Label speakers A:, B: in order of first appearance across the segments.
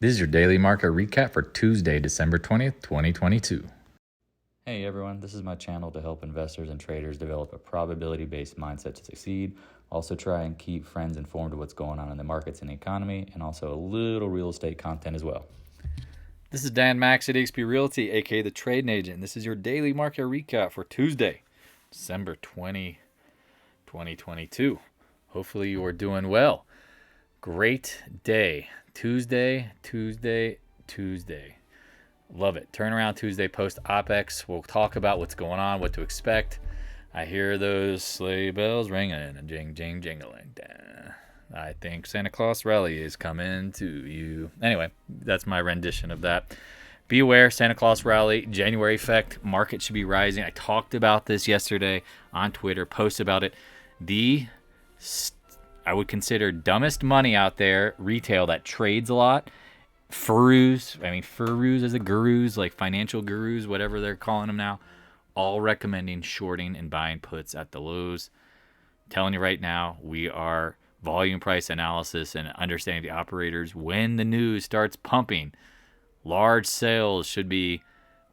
A: This is your daily market recap for Tuesday, December 20th, 2022.
B: Hey everyone, this is my channel to help investors and traders develop a probability-based mindset to succeed. Also try and keep friends informed of what's going on in the markets and the economy, and also a little real estate content as well.
C: This is Dan Max at XP Realty, aka the Trading Agent. This is your daily market recap for Tuesday, December 20, 2022. Hopefully you are doing well. Great day. Tuesday. Love it. Turnaround Tuesday post OPEX. We'll talk about what's going on, what to expect. I hear those sleigh bells ringing and jingling. I think Santa Claus rally is coming to you. Anyway, that's my rendition of that. Be aware, Santa Claus rally, January effect, market should be rising. I talked about this yesterday on Twitter, posted about it. I would consider dumbest money out there, retail that trades a lot. Furus as a gurus, like financial gurus, whatever they're calling them now, all recommending shorting and buying puts at the lows. I'm telling you right now, we are volume price analysis and understanding the operators. When the news starts pumping, large sales should be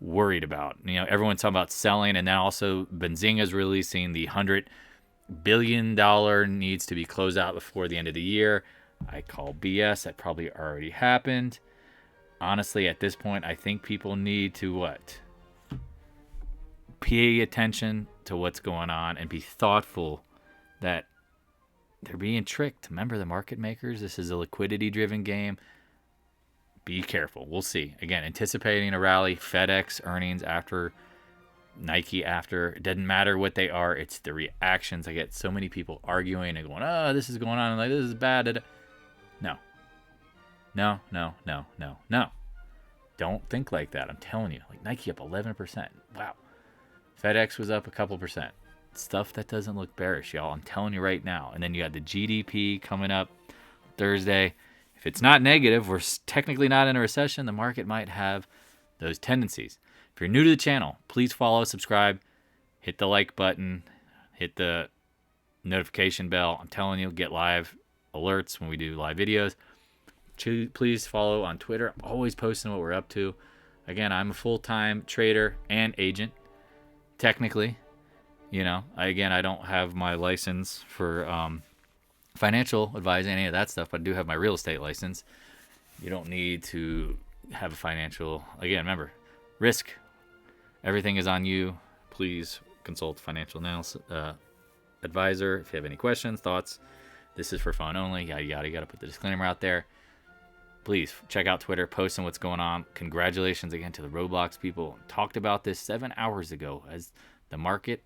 C: worried about. You know, everyone's talking about selling, and then also Benzinga's releasing the $100 billion needs to be closed out before the end of the year. I call BS. That probably already happened. Honestly, at this point, I think people need to pay attention to what's going on and be thoughtful that they're being tricked. Remember the market makers? This is a liquidity-driven game. Be careful. We'll see. Again, anticipating a rally, FedEx earnings after, Nike after. It doesn't matter what they are. It's the reactions. I get so many people arguing and going, oh, this is going on. And like, this is bad. No. Don't think like that. I'm telling you. Like Nike up 11%. Wow. FedEx was up a couple percent. Stuff that doesn't look bearish, y'all. I'm telling you right now. And then you got the GDP coming up Thursday. If it's not negative, we're technically not in a recession. The market might have those tendencies. If you're new to the channel, please follow, subscribe, hit the like button, hit the notification bell. I'm telling you, get live alerts when we do live videos. Please follow on Twitter. I'm always posting what we're up to. Again, I'm a full-time trader and agent, technically. You know, I don't have my license for financial advising, any of that stuff, but I do have my real estate license. You don't need to have a financial, again, remember, risk. Everything is on you. Please consult a financial analysis advisor if you have any questions, thoughts. This is for phone only. Yada, yada. You got to put the disclaimer out there. Please check out Twitter, posting what's going on. Congratulations again to the Roblox people. Talked about this 7 hours ago as the market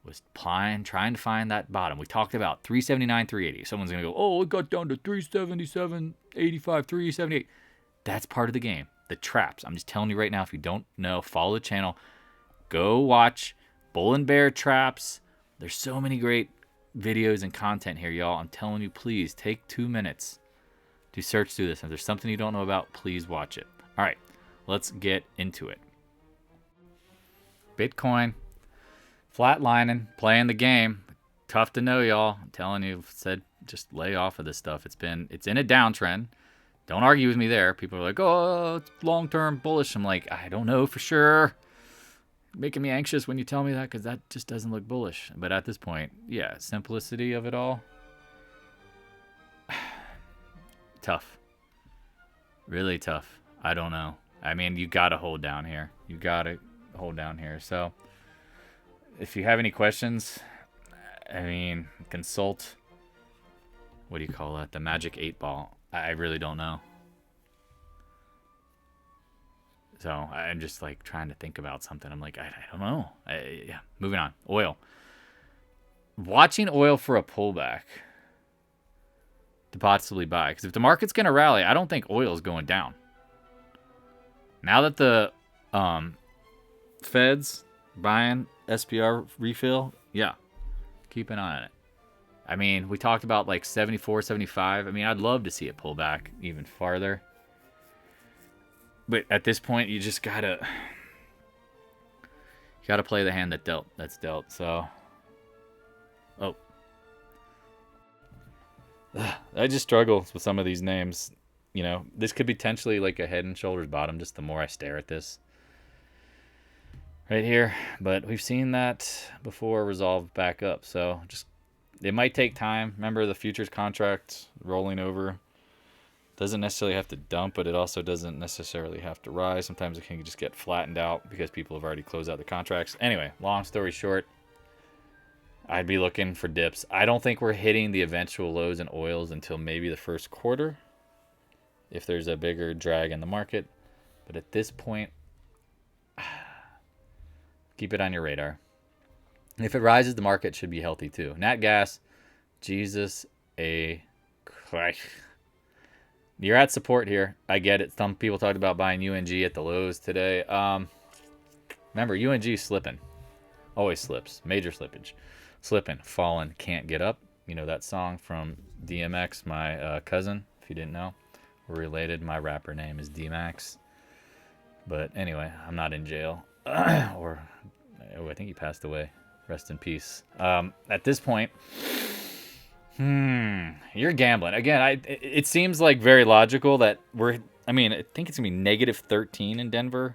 C: was trying to find that bottom. We talked about 379, 380. Someone's going to go, oh, it got down to 377, 85, 378. That's part of the game. The traps. I'm just telling you right now, if you don't know, follow the channel. Go watch Bull and Bear Traps. There's so many great videos and content here, y'all. I'm telling you, please take 2 minutes to search through this. If there's something you don't know about, please watch it. All right, let's get into it. Bitcoin, flatlining, playing the game. Tough to know, y'all. I'm telling you, said just lay off of this stuff. It's in a downtrend. Don't argue with me there. People are like, oh, it's long-term bullish. I'm like, I don't know for sure. Making me anxious when you tell me that because that just doesn't look bullish. But at this point, yeah, simplicity of it all. Tough. Really tough. I don't know. I mean, you got to hold down here. So if you have any questions, I mean, consult, what do you call that? The magic 8 ball. I really don't know. So I'm just like trying to think about something. I'm like, I don't know. Yeah, moving on. Oil. Watching oil for a pullback to possibly buy. Because if the market's going to rally, I don't think oil is going down. Now that the Fed's buying SPR refill, yeah, keep an eye on it. I mean, we talked about like 74, 75. I mean, I'd love to see it pull back even farther. But at this point, you just gotta play the hand that's dealt. So, I just struggle with some of these names. You know, this could be potentially like a head and shoulders bottom just the more I stare at this right here. But we've seen that before resolve back up. So just, it might take time. Remember, the futures contract rolling over doesn't necessarily have to dump, but it also doesn't necessarily have to rise. Sometimes it can just get flattened out because people have already closed out the contracts. Anyway, long story short, I'd be looking for dips. I don't think we're hitting the eventual lows in oils until maybe the first quarter, if there's a bigger drag in the market. But at this point, keep it on your radar. If it rises, the market should be healthy too. Nat gas, Jesus a Christ. You're at support here. I get it. Some people talked about buying UNG at the lows today. Remember, UNG slipping. Always slips. Major slippage. Slipping. Falling. Can't get up. You know that song from DMX, my cousin, if you didn't know. We're related. My rapper name is D-Max. But anyway, I'm not in jail. Or, oh, I think he passed away. Rest in peace. At this point, you're gambling. Again, it seems like very logical that I think it's going to be -13 in Denver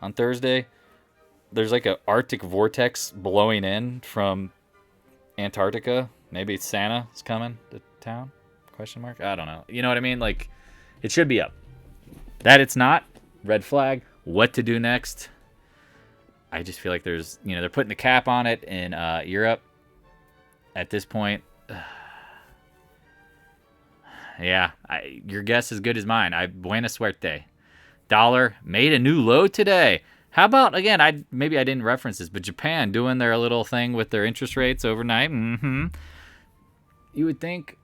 C: on Thursday. There's like a Arctic vortex blowing in from Antarctica. Maybe Santa is coming to town? Question mark? I don't know. You know what I mean? Like, it should be up. That it's not, red flag. What to do next? I just feel like there's, they're putting the cap on it in Europe at this point. Yeah, your guess is good as mine. Buena suerte. Dollar made a new low today. How about, again, maybe I didn't reference this, but Japan doing their little thing with their interest rates overnight. You would think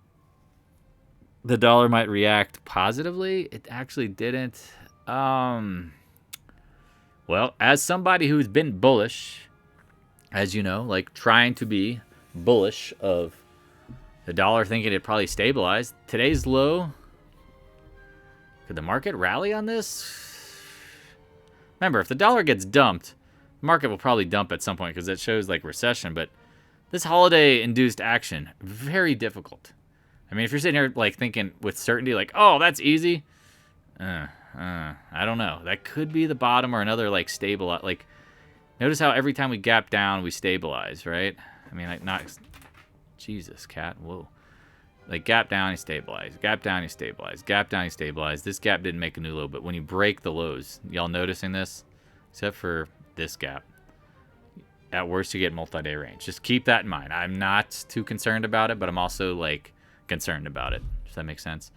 C: the dollar might react positively. It actually didn't. Well, as somebody who's been bullish, as you know, like trying to be bullish of the dollar, thinking it probably stabilized. Today's low. Could the market rally on this? Remember, if the dollar gets dumped, the market will probably dump at some point because it shows like recession. But this holiday-induced action, very difficult. I mean, if you're sitting here like thinking with certainty, like, oh, that's easy. I don't know. That could be the bottom or another like stable. Like, notice how every time we gap down, we stabilize, right? I mean, like not. Jesus, cat. Whoa. Like gap down, you stabilize. Gap down, you stabilize. Gap down, you stabilize. This gap didn't make a new low, but when you break the lows, y'all noticing this? Except for this gap. At worst, you get multi-day range. Just keep that in mind. I'm not too concerned about it, but I'm also like concerned about it. Does that make sense?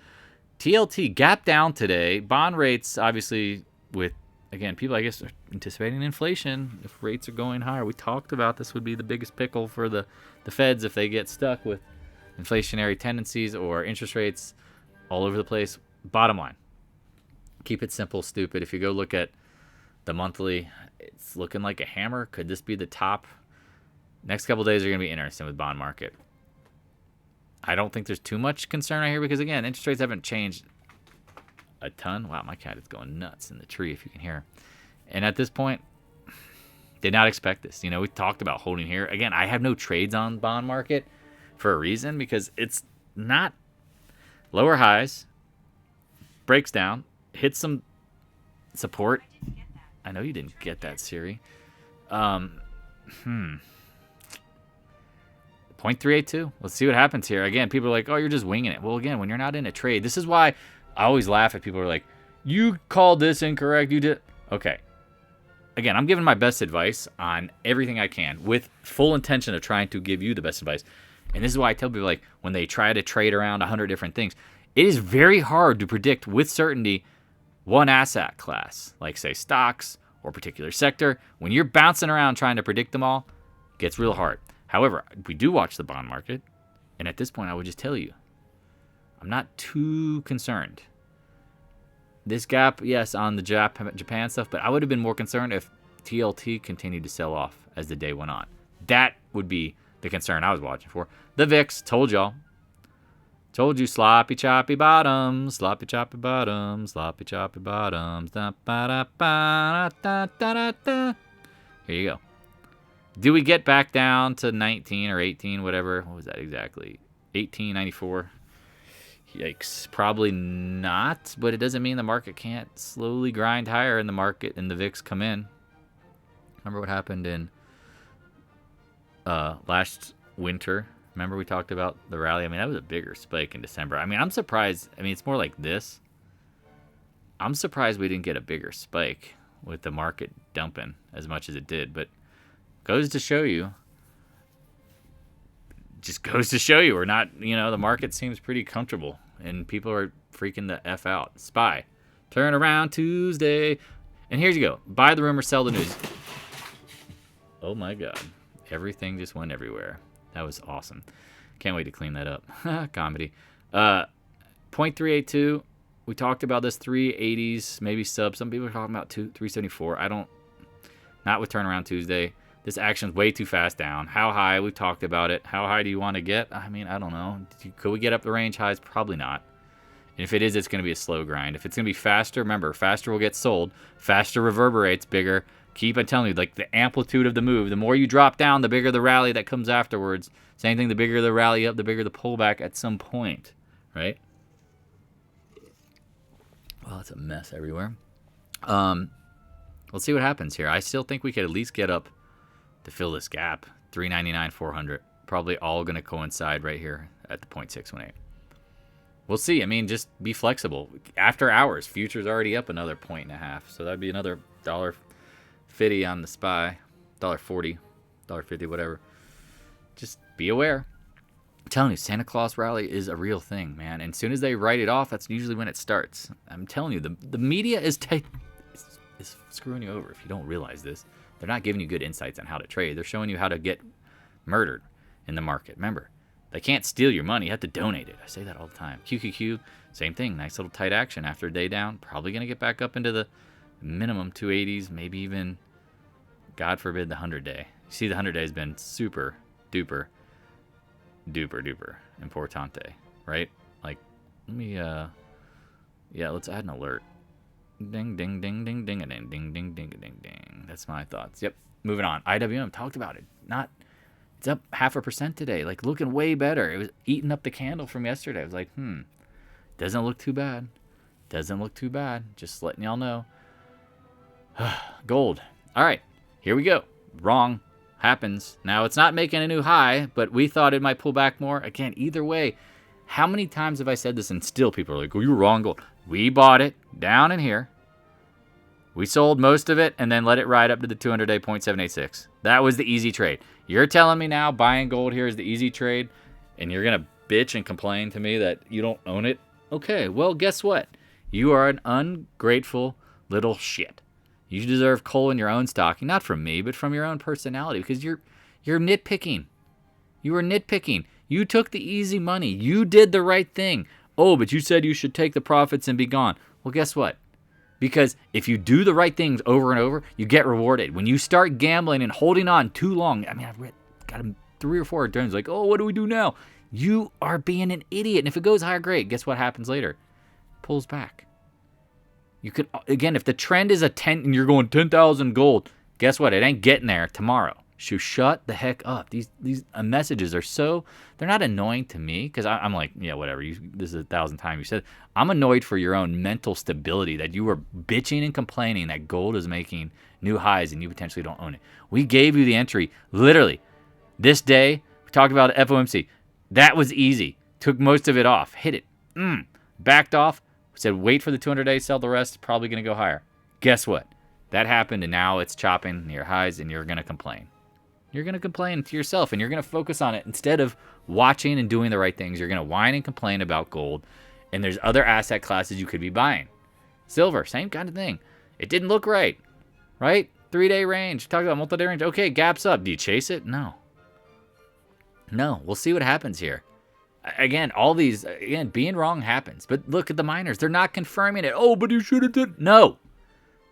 C: TLT gap down today. Bond rates, obviously, with again, people I guess are anticipating inflation. If rates are going higher, we talked about this would be the biggest pickle for the feds if they get stuck with inflationary tendencies or interest rates all over the place. Bottom line, keep it simple, stupid. If you go look at the monthly, it's looking like a hammer. Could this be the top? Next couple days are going to be interesting with bond market. I don't think there's too much concern right here because, again, interest rates haven't changed a ton. Wow, my cat is going nuts in the tree, if you can hear. And at this point, did not expect this. We talked about holding here. Again, I have no trades on bond market for a reason because it's not lower highs, breaks down, hits some support. I know you didn't get that, Siri. 0.382. Let's see what happens here. Again, people are like, oh, you're just winging it. Well, again, when you're not in a trade, this is why I always laugh at people who are like, you called this incorrect. You did. Okay. Again, I'm giving my best advice on everything I can with full intention of trying to give you the best advice. And this is why I tell people, like, when they try to trade around 100 different things, it is very hard to predict with certainty one asset class, like, say, stocks or particular sector. When you're bouncing around trying to predict them all, it gets real hard. However, we do watch the bond market. And at this point, I would just tell you, I'm not too concerned. This gap, yes, on the Japan stuff, but I would have been more concerned if TLT continued to sell off as the day went on. That would be the concern I was watching for. The VIX, told y'all. Told you, sloppy, choppy bottoms, sloppy, choppy bottoms, sloppy, choppy bottoms. Da, ba, da, ba, da, da, da, da. Here you go. Do we get back down to 19 or 18, whatever? What was that exactly? 1894. Yikes. Probably not, but it doesn't mean the market can't slowly grind higher and the market and the VIX come in. Remember what happened in last winter? Remember we talked about the rally? I mean, that was a bigger spike in December. I mean, I'm surprised. I mean, it's more like this. I'm surprised we didn't get a bigger spike with the market dumping as much as it did, but goes to show you. Just goes to show you we're not, the market seems pretty comfortable and people are freaking the F out. SPY. Turn around Tuesday. And here you go. Buy the rumor, sell the news. Oh my God. Everything just went everywhere. That was awesome. Can't wait to clean that up. Comedy. 0.382. We talked about this 380s, maybe sub. Some people are talking about 374. Not with turnaround Tuesday. This action's way too fast down. How high? We've talked about it. How high do you want to get? I mean, I don't know. Could we get up the range highs? Probably not. And if it is, it's going to be a slow grind. If it's going to be faster, remember, faster will get sold. Faster reverberates, bigger. Keep on telling you, like the amplitude of the move. The more you drop down, the bigger the rally that comes afterwards. Same thing, the bigger the rally up, the bigger the pullback at some point, right? Well, it's a mess everywhere. Let's see what happens here. I still think we could at least get up to fill this gap. 399, 400. Probably all going to coincide right here at the 0.618. We'll see. I mean, just be flexible. After hours, futures already up another 1.5. So that'd be another $1.50 on the SPY. $1.40, $1.50, whatever. Just be aware. I'm telling you, Santa Claus rally is a real thing, man. And as soon as they write it off, that's usually when it starts. I'm telling you, the media is screwing you over if you don't realize this. They're not giving you good insights on how to trade. They're showing you how to get murdered in the market. Remember, they can't steal your money. You have to donate it. I say that all the time. QQQ, same thing. Nice little tight action after a day down. Probably going to get back up into the minimum 280s, maybe even, God forbid, the 100-day. You see, the 100-day has been super duper importante, right? Like, let me, let's add an alert. Ding, ding, ding, ding, ding, ding, ding, ding, ding, ding, ding. That's my thoughts. Yep. Moving on. IWM, talked about it. It's up 0.5% today. Like, looking way better. It was eating up the candle from yesterday. I was like, doesn't look too bad. Just letting y'all know. Gold. All right. Here we go. Wrong. Happens. Now, it's not making a new high, but we thought it might pull back more. Again, either way, how many times have I said this and still people are like, oh, you were wrong, gold. We bought it down in here. We sold most of it and then let it ride up to the 200-day 0.786. That was the easy trade. You're telling me now buying gold here is the easy trade and you're going to bitch and complain to me that you don't own it? Okay, well, guess what? You are an ungrateful little shit. You deserve coal in your own stocking, not from me, but from your own personality, because you're nitpicking. You were nitpicking. You took the easy money. You did the right thing. Oh, but you said you should take the profits and be gone. Well, guess what? Because if you do the right things over and over, you get rewarded. When you start gambling and holding on too long, I mean, I've got 3 or 4 times like, oh, what do we do now? You are being an idiot. And if it goes higher, great. Guess what happens later? Pulls back. You could, again, if the trend is a 10 and you're going 10,000 gold, guess what? It ain't getting there tomorrow. So shut the heck up. These messages are they're not annoying to me because I'm like, yeah, whatever. This is 1,000 times you said. I'm annoyed for your own mental stability that you were bitching and complaining that gold is making new highs and you potentially don't own it. We gave you the entry literally this day. We talked about FOMC. That was easy. Took most of it off. Hit it. Backed off. We said wait for the 200-day, sell the rest. Probably going to go higher. Guess what? That happened and now it's chopping near highs and you're going to complain. You're going to complain to yourself and you're going to focus on it instead of watching and doing the right things. You're going to whine and complain about gold. And there's other asset classes you could be buying. Silver, same kind of thing. It didn't look right? 3-day range. Talk about multi-day range. Okay, gaps up. Do you chase it? No. We'll see what happens here. Again, being wrong happens. But look at the miners. They're not confirming it. Oh, but you should have done. No.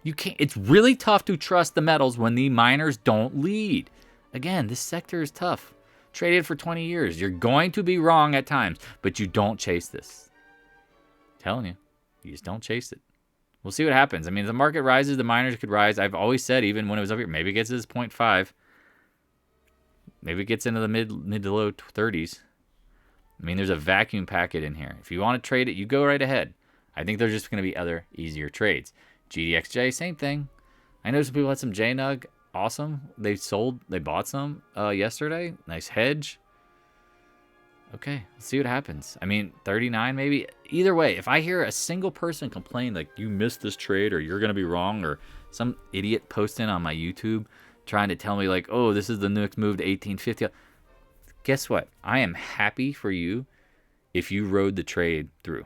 C: You can't. It's really tough to trust the metals when the miners don't lead. Again, this sector is tough. Traded for 20 years. You're going to be wrong at times, but you don't chase this. I'm telling you, you just don't chase it. We'll see what happens. I mean, if the market rises, the miners could rise. I've always said, even when it was up here, maybe it gets to this 0.5. Maybe it gets into the mid to low 30s. I mean, there's a vacuum packet in here. If you want to trade it, you go right ahead. I think there's just going to be other easier trades. GDXJ, same thing. I know some people had some JNUG. Awesome. They bought some yesterday. Nice hedge. Okay, let's see what happens. I mean, 39 maybe. Either way, if I hear a single person complain like you missed this trade or you're going to be wrong, or some idiot posting on my YouTube trying to tell me like, oh, this is the next move to 1850. Guess what? I am happy for you if you rode the trade through.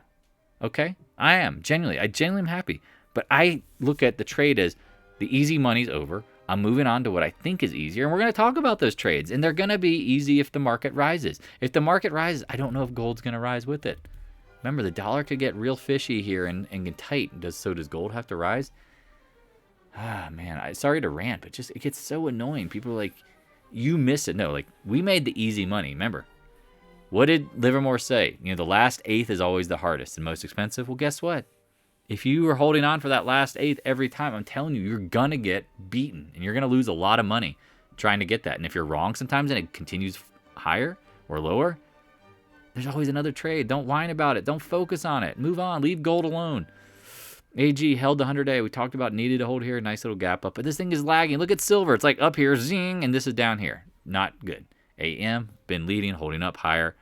C: Okay? I am. Genuinely. I genuinely am happy. But I look at the trade as the easy money's over. I'm moving on to what I think is easier. And we're going to talk about those trades. And they're going to be easy if the market rises. If the market rises, I don't know if gold's going to rise with it. Remember, the dollar could get real fishy here and get tight. So does gold have to rise? Ah, man. Sorry to rant, but just it gets so annoying. People are like, you miss it. No, like, we made the easy money. Remember, what did Livermore say? You know, the last eighth is always the hardest and most expensive. Well, guess what? If you are holding on for that last eighth every time, I'm telling you, you're going to get beaten. And you're going to lose a lot of money trying to get that. And if you're wrong sometimes and it continues higher or lower, there's always another trade. Don't whine about it. Don't focus on it. Move on. Leave gold alone. AG held the 100-day. We talked about needed to hold here. Nice little gap up. But this thing is lagging. Look at silver. It's like up here, zing, and this is down here. Not good. AM, been leading, holding up higher.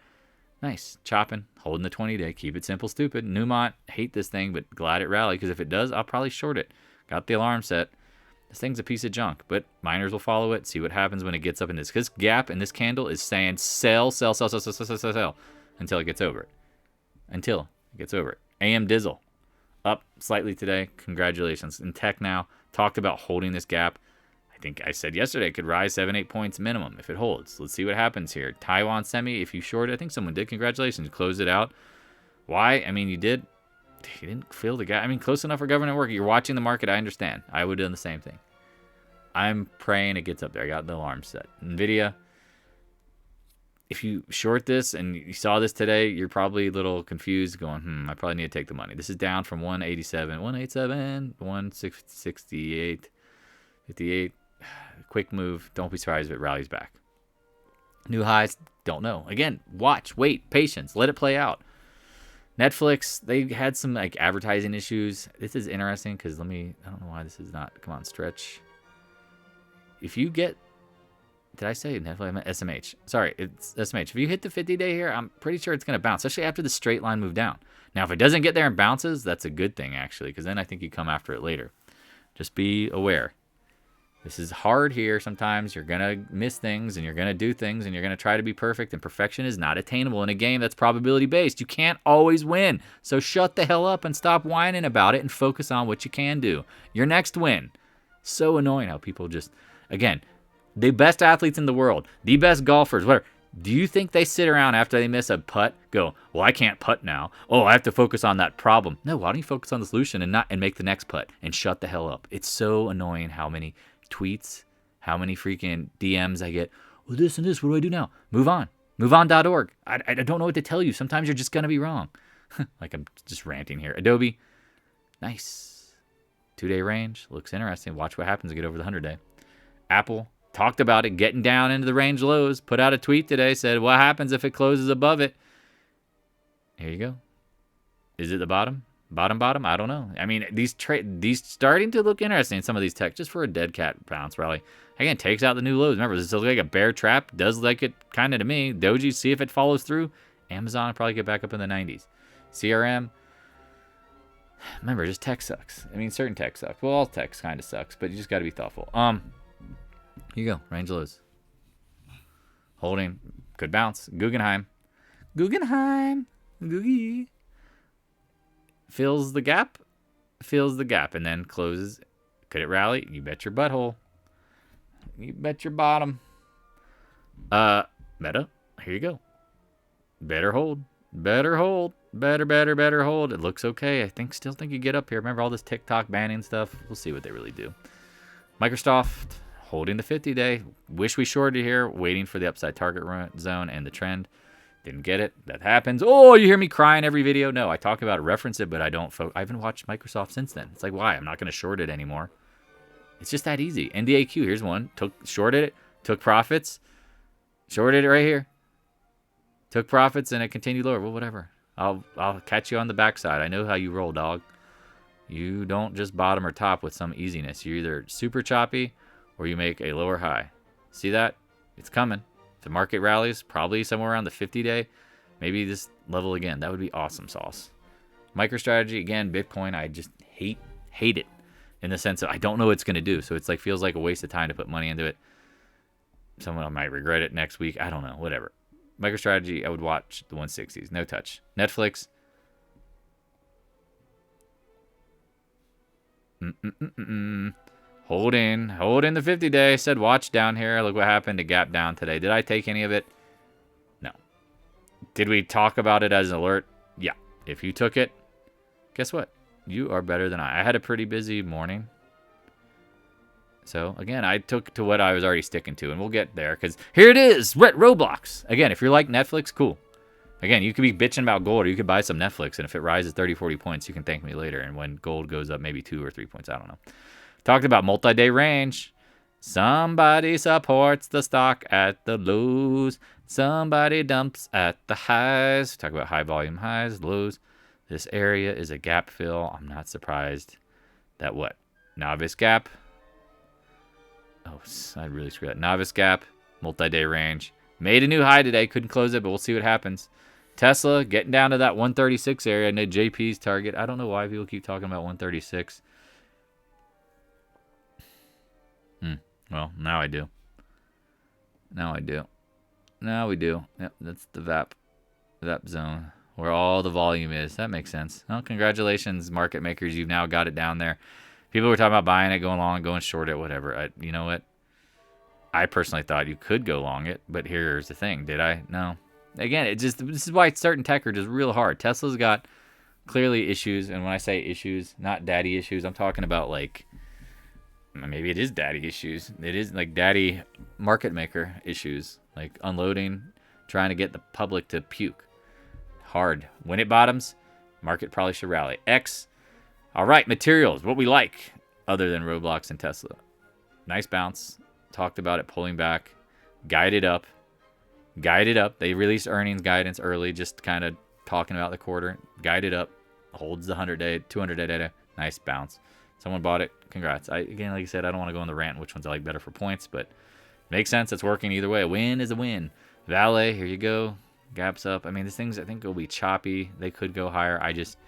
C: Nice. Chopping, holding the 20-day. Keep it simple, stupid. Newmont, hate this thing, but glad it rallied, because if it does, I'll probably short it. Got the alarm set. This thing's a piece of junk, but miners will follow it, see what happens when it gets up in this. This gap in this candle is saying sell, sell, sell, sell, sell, sell, sell, sell, until it gets over it. Until it gets over it. AM Dizzle, up slightly today. Congratulations. In tech now, talked about holding this gap. I think I said yesterday it could rise 7-8 points minimum if it holds. Let's see what happens here. Taiwan Semi, if you shorted, I think someone did. Congratulations. Closed it out. Why? I mean, you did. You didn't fill the gap. I mean, close enough for government work. You're watching the market. I understand. I would have done the same thing. I'm praying it gets up there. I got the alarm set. NVIDIA, if you short this and you saw this today, you're probably a little confused going, I probably need to take the money. This is down from 187, 168, 58. Quick move. Don't be surprised if it rallies back. New highs, don't know. Again, watch, wait, patience, let it play out. Netflix, they had some like advertising issues. This is interesting because I don't know why this is not, come on, stretch. If you get, did I say Netflix? I meant SMH. Sorry, it's SMH. If you hit the 50-day here, I'm pretty sure it's going to bounce, especially after the straight line move down. Now, if it doesn't get there and bounces, that's a good thing, actually, because then I think you come after it later. Just be aware. This is hard here. Sometimes you're going to miss things and you're going to do things and you're going to try to be perfect, and perfection is not attainable in a game that's probability based. You can't always win. So shut the hell up and stop whining about it and focus on what you can do. Your next win. So annoying how people just, again, the best athletes in the world, the best golfers, whatever. Do you think they sit around after they miss a putt, go, well, I can't putt now. Oh, I have to focus on that problem. No, why don't you focus on the solution and make the next putt and shut the hell up? It's so annoying how many tweets, how many freaking DMs I get. Well, this and this, what do I do now? Move on. MoveOn.org. I don't know what to tell you. Sometimes you're just going to be wrong. Like I'm just ranting here. Adobe. Nice. 2-day range. Looks interesting. Watch what happens to get over the 100-day. Apple. Talked about it getting down into the range lows. Put out a tweet today. Said, what happens if it closes above it? Here you go. Is it the bottom? Bottom? I don't know. I mean, these starting to look interesting, some of these tech, just for a dead cat bounce rally. Again, takes out the new lows. Remember, this looks like a bear trap. Does like it kind of to me. Doji, see if it follows through. Amazon will probably get back up in the 90s. CRM. Remember, just tech sucks. I mean, certain tech sucks. Well, all tech kind of sucks, but you just got to be thoughtful. Here you go. Range lows. Holding. Could bounce. Guggenheim. Googie. Fills the gap, and then closes. Could it rally? You bet your butthole. You bet your bottom. Meta, here you go. Better hold. Better hold. Better hold. It looks okay. Still think you get up here. Remember all this TikTok banning stuff? We'll see what they really do. Microsoft, holding the 50-day. Wish we shorted here, waiting for the upside target zone and the trend. Didn't get it. That happens. Oh, you hear me crying every video? No, I talk about it, reference it, but I haven't watched Microsoft since then. It's like, why? I'm not going to short it anymore. It's just that easy. NDAQ, here's one. Shorted it, took profits, shorted it right here. Took profits and it continued lower. Well, whatever. I'll catch you on the backside. I know how you roll, dog. You don't just bottom or top with some easiness. You're either super choppy or you make a lower high. See that? It's coming. If the market rallies, probably somewhere around the 50-day, maybe this level again. That would be awesome sauce. MicroStrategy, again, Bitcoin, I just hate it in the sense that I don't know what it's going to do. So it's like feels like a waste of time to put money into it. Someone might regret it next week. I don't know. Whatever. MicroStrategy, I would watch the 160s. No touch. Netflix. Hold in the 50-day. Said watch down here. Look what happened to gap down today. Did I take any of it? No. Did we talk about it as an alert? Yeah. If you took it, guess what? You are better than I. I had a pretty busy morning. So, again, I took to what I was already sticking to, and we'll get there, because here it is, Roblox. Again, if you're like Netflix, cool. Again, you could be bitching about gold, or you could buy some Netflix, and if it rises 30, 40 points, you can thank me later, and when gold goes up maybe 2 or 3 points, I don't know. Talked about multi-day range. Somebody supports the stock at the lows. Somebody dumps at the highs. Talk about high volume highs, lows. This area is a gap fill. I'm not surprised that what? Novice gap. Oh, I really screwed that. Novice gap, multi-day range. Made a new high today. Couldn't close it, but we'll see what happens. Tesla getting down to that 136 area. I know JP's target. I don't know why people keep talking about 136. Well, now I do. Now we do. Yep, that's the VAP zone where all the volume is. That makes sense. Well, congratulations, market makers. You've now got it down there. People were talking about buying it, going long, going short it, whatever. You know what? I personally thought you could go long it, but here's the thing. Did I? No. Again, this is why certain tech are just real hard. Tesla's got clearly issues, and when I say issues, not daddy issues, I'm talking about like, maybe it is daddy issues. It is like daddy market maker issues, like unloading, trying to get the public to puke. Hard. When it bottoms, market probably should rally. X. All right, materials, what we like, other than Roblox and Tesla. Nice bounce. Talked about it pulling back. Guided up. They released earnings guidance early, just kind of talking about the quarter. Guided up. Holds the 100-day, 200-day data. Nice bounce. Someone bought it. Congrats. Again, like I said, I don't want to go on the rant which ones I like better for points, but makes sense. It's working either way. A win is a win. VALE, here you go. Gaps up. I mean, these things I think will be choppy. They could go higher. I just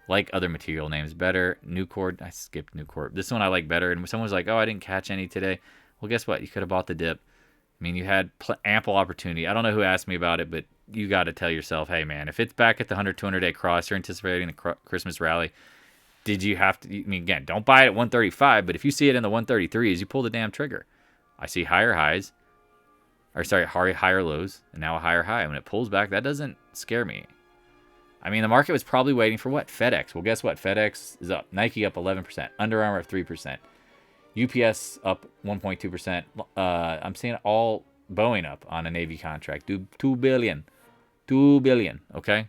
C: like other material names better. Nucor, I skipped Nucor. This one I like better. And someone was like, oh, I didn't catch any today. Well, guess what? You could have bought the dip. I mean, you had ample opportunity. I don't know who asked me about it, but you got to tell yourself, hey, man, if it's back at the 100, 200-day cross, you're anticipating the Christmas rally, did you have to, I mean, again, don't buy it at 135, but if you see it in the 133s, you pull the damn trigger. I see higher highs, or sorry, higher lows, and now a higher high. When it pulls back, that doesn't scare me. I mean, the market was probably waiting for what? FedEx. Well, guess what? FedEx is up. Nike up 11%. Under Armour up 3%. UPS up 1.2%. I'm seeing all Boeing up on a Navy contract. $2 billion. $2 billion, okay?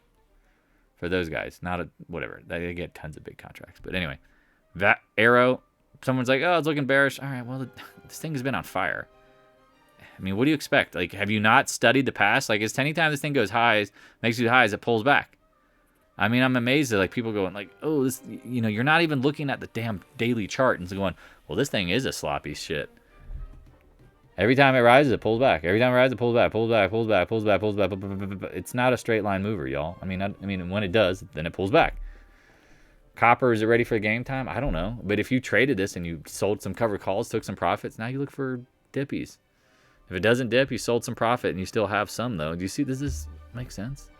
C: For those guys. Not a, whatever. They get tons of big contracts. But anyway, that Arrow, someone's like, oh, it's looking bearish. All right, well, this thing has been on fire. I mean, what do you expect? Like, have you not studied the past? Like, it's anytime this thing goes highs, makes you highs, it pulls back. I mean, I'm amazed that like people going like, oh, this, you know, you're not even looking at the damn daily chart and going, well, this thing is a sloppy shit. Every time it rises, it pulls back. Every time it rises, it pulls back, pulls back, pulls back, pulls back, pulls back. It's not a straight line mover, y'all. I mean, when it does, then it pulls back. Copper, is it ready for game time? I don't know. But if you traded this and you sold some covered calls, took some profits, now you look for dippies. If it doesn't dip, you sold some profit and you still have some though. Do you see this makes sense?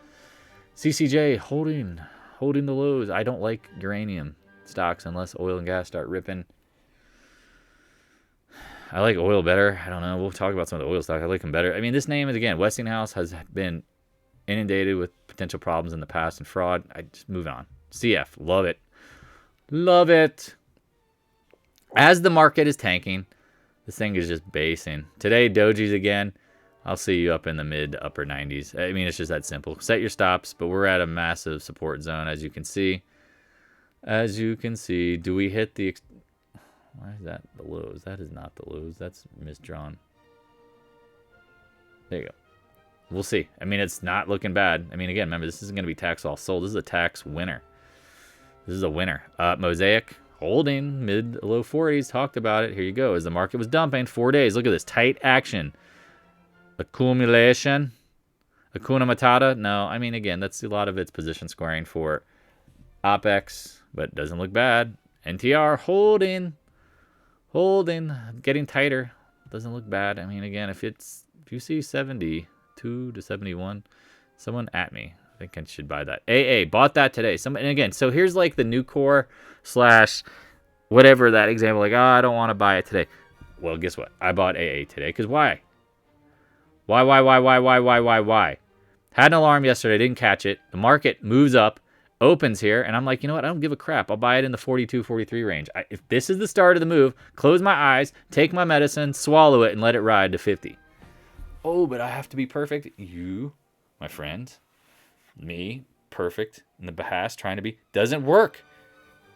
C: CCJ holding the lows. I don't like uranium stocks unless oil and gas start ripping. I like oil better. I don't know. We'll talk about some of the oil stocks. I like them better. I mean, this name is, again, Westinghouse has been inundated with potential problems in the past and fraud. I just move on. CF, love it. Love it. As the market is tanking, this thing is just basing. Today, dojis again. I'll see you up in the mid to upper 90s. I mean, it's just that simple. Set your stops, but we're at a massive support zone, as you can see. As you can see, do we hit the... Why is that the lows? That is not the lows. That's misdrawn. There you go. We'll see. I mean, it's not looking bad. I mean, again, remember, this isn't going to be tax loss sold. This is a tax winner. This is a winner. Mosaic holding mid low 40s. Talked about it. Here you go. As the market was dumping 4 days. Look at this tight action. Accumulation. Hakuna Matata. No, I mean, again, that's a lot of its position squaring for OPEX, but doesn't look bad. NTR holding, getting tighter. Doesn't look bad. I mean, again, if you see 72 to 71, someone at me. I think I should buy that. AA bought that today. And again, so here's like the new core / whatever that example. Like, I don't want to buy it today. Well, guess what? I bought AA today because why? Why? Had an alarm yesterday. Didn't catch it. The market moves up, opens here, and I'm like, you know what? I don't give a crap. I'll buy it in the 42, 43 range. If this is the start of the move, close my eyes, take my medicine, swallow it, and let it ride to 50. Oh, but I have to be perfect. You, my friend, me, perfect in the PAAS, trying to be, doesn't work.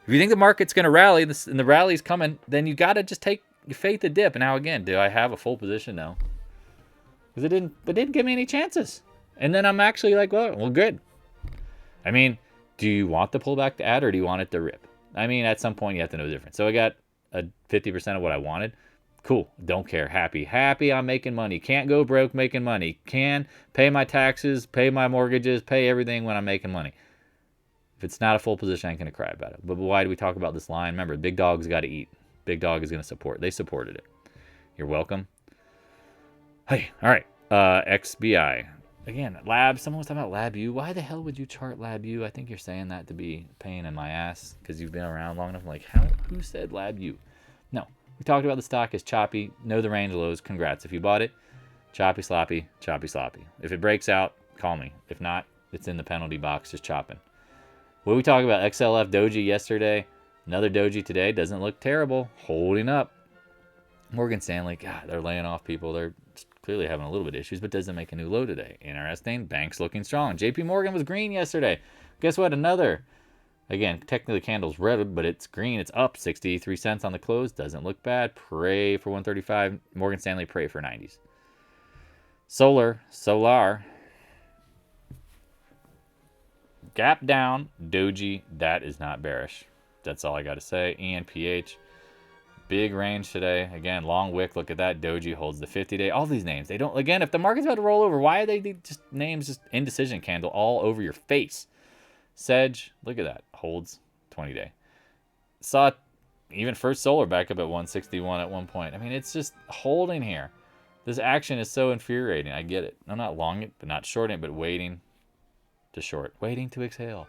C: If you think the market's going to rally and the rally's coming, then you got to just take your faith to dip. And now again, do I have a full position now? Because it didn't give me any chances. And then I'm actually like, well, good. I mean, do you want the pullback to add or do you want it to rip? I mean, at some point you have to know the difference. So I got a 50% of what I wanted. Cool. Don't care. Happy I'm making money. Can't go broke making money. Can pay my taxes, pay my mortgages, pay everything when I'm making money. If it's not a full position, I ain't going to cry about it. But why do we talk about this line? Remember, big dog's got to eat. Big dog is going to support. They supported it. You're welcome. Hey, all right. XBI. Again, lab. Someone was talking about LabU. Why the hell would you chart LabU? I think you're saying that to be a pain in my ass because you've been around long enough. I'm like, who said LabU? No. We talked about the stock is choppy. Know the range lows. Congrats. If you bought it, choppy, sloppy, choppy, sloppy. If it breaks out, call me. If not, it's in the penalty box just chopping. What we talked about, XLF doji yesterday. Another doji today. Doesn't look terrible. Holding up. Morgan Stanley, God, they're laying off people. They're clearly having a little bit of issues, but doesn't make a new low today. Interesting. Banks looking strong. JP Morgan was green yesterday. Guess what? Another. Again, technically candle's red, but it's green. It's up 63 cents on the close. Doesn't look bad. Pray for 135. Morgan Stanley, pray for 90s. Solar. Gap down. Doji. That is not bearish. That's all I got to say. ENPH. Big range today. Again, long wick. Look at that. Doji holds the 50-day. All these names. They don't. Again, if the market's about to roll over, why are they just names just indecision candle all over your face? Sedge. Look at that. Holds 20-day. Saw even First Solar back up at 161 at one point. I mean, it's just holding here. This action is so infuriating. I get it. I'm not long it, but not shorting it, but waiting to short. Waiting to exhale.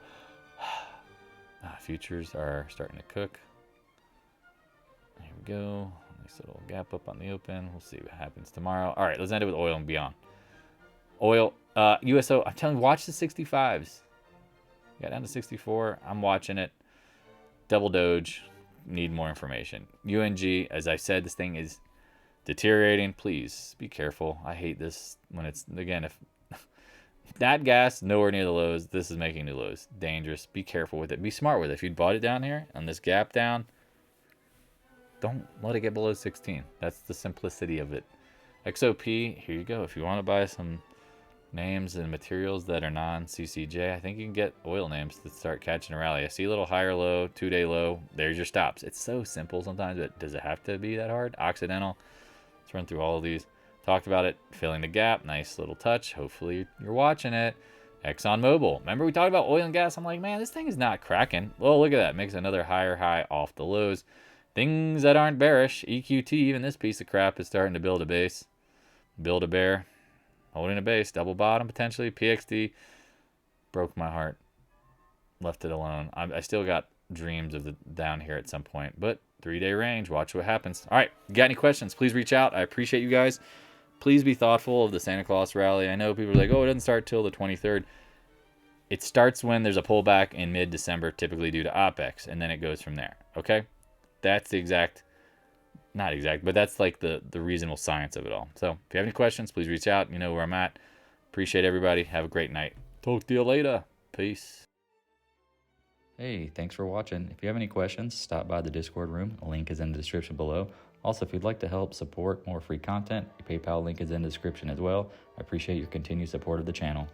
C: Futures are starting to cook. Here we go. Nice little gap up on the open. We'll see what happens tomorrow. All right, let's end it with oil and beyond. Oil, USO, I'm telling you, watch the 65s. Got down to 64. I'm watching it. Double Doge. Need more information. UNG, as I said, this thing is deteriorating. Please be careful. I hate this when it's, again, if that gas nowhere near the lows, this is making new lows. Dangerous. Be careful with it. Be smart with it. If you bought it down here on this gap down, don't let it get below 16. That's the simplicity of it. XOP, here you go. If you want to buy some names and materials that are non-CCJ, I think you can get oil names to start catching a rally. I see a little higher low, 2-day low. There's your stops. It's so simple sometimes, but does it have to be that hard? Occidental. Let's run through all of these. Talked about it. Filling the gap. Nice little touch. Hopefully you're watching it. ExxonMobil. Remember we talked about oil and gas? I'm like, man, this thing is not cracking. Well, look at that. Makes another higher high off the lows. Things that aren't bearish. EQT, even this piece of crap is starting to build a base. Build a bear. Holding a base. Double bottom potentially. PXD. Broke my heart. Left it alone. I still got dreams of the down here at some point. But 3-day range. Watch what happens. All right. Got any questions? Please reach out. I appreciate you guys. Please be thoughtful of the Santa Claus rally. I know people are like, oh, it doesn't start till the 23rd. It starts when there's a pullback in mid-December, typically due to OPEX, and then it goes from there. Okay? That's the exact, not exact, but that's like the reasonable science of it all. So if you have any questions, please reach out. You know where I'm at. Appreciate everybody. Have a great night. Talk to you later. Peace.
B: Hey, thanks for watching. If you have any questions, stop by the Discord room. A link is in the description below. Also, if you'd like to help support more free content, your PayPal link is in the description as well. I appreciate your continued support of the channel.